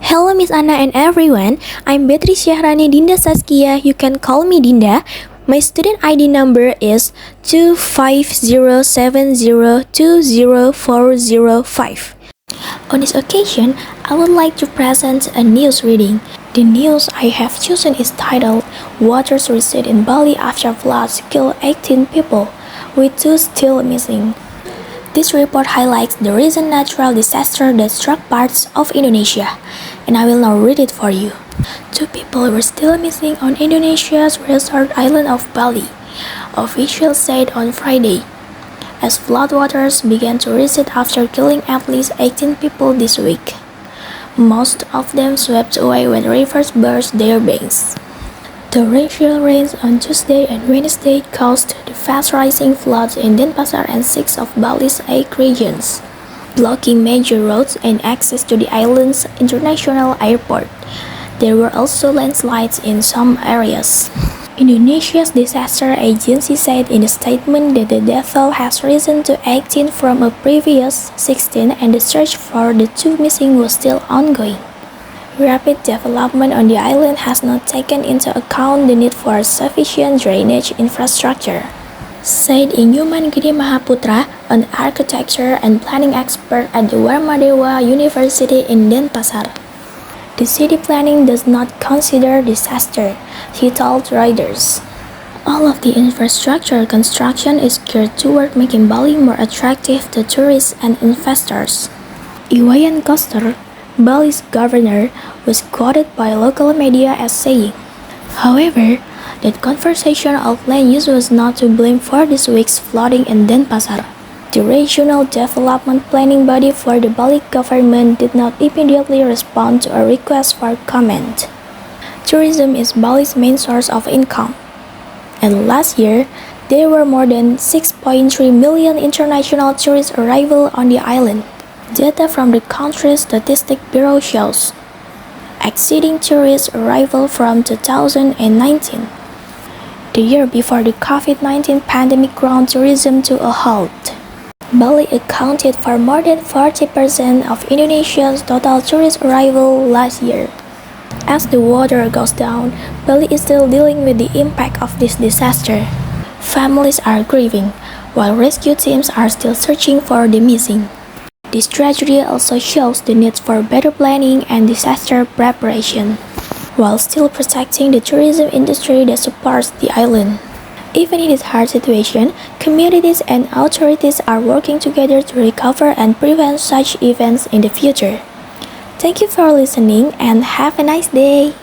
Hello Miss Anna and everyone, I'm Beatrice Syahrani Dinda Saskia, you can call me Dinda. My student ID number is 25070204005. On this occasion, I would like to present a news reading. The news I have chosen is titled, Waters Recede in Bali After Floods Kill 18 People, with 2 still missing. This report highlights the recent natural disaster that struck parts of Indonesia, and I will now read it for you. 2 people were still missing on Indonesia's resort island of Bali, officials said on Friday, as floodwaters began to recede after killing at least 18 people this week. Most of them swept away when rivers burst their banks. Torrential rains on Tuesday and Wednesday caused the fast-rising floods in Denpasar and 6 of Bali's 8 regions, blocking major roads and access to the island's international airport. There were also landslides in some areas. Indonesia's disaster agency said in a statement that the death toll has risen to 18 from a previous 16 and the search for the 2 missing was still ongoing. Rapid development on the island has not taken into account the need for sufficient drainage infrastructure, said Inyuman Gede Mahaputra, an architecture and planning expert at the Warmadewa University in Denpasar. The city planning does not consider disaster, he told Reuters. All of the infrastructure construction is geared toward making Bali more attractive to tourists and investors. Iwayan Koster, Bali's governor, was quoted by local media as saying, however, that conversation of land use was not to blame for this week's flooding in Denpasar. The regional development planning body for the Bali government did not immediately respond to a request for comment. Tourism is Bali's main source of income, and last year, there were more than 6.3 million international tourist arrivals on the island. Data from the country's Statistics Bureau shows, exceeding tourist arrival from 2019, the year before the COVID-19 pandemic ground tourism to a halt. Bali accounted for more than 40% of Indonesia's total tourist arrival last year. As the water goes down, Bali is still dealing with the impact of this disaster. Families are grieving, while rescue teams are still searching for the missing. This tragedy also shows the need for better planning and disaster preparation, while still protecting the tourism industry that supports the island. Even in this hard situation, communities and authorities are working together to recover and prevent such events in the future. Thank you for listening and have a nice day.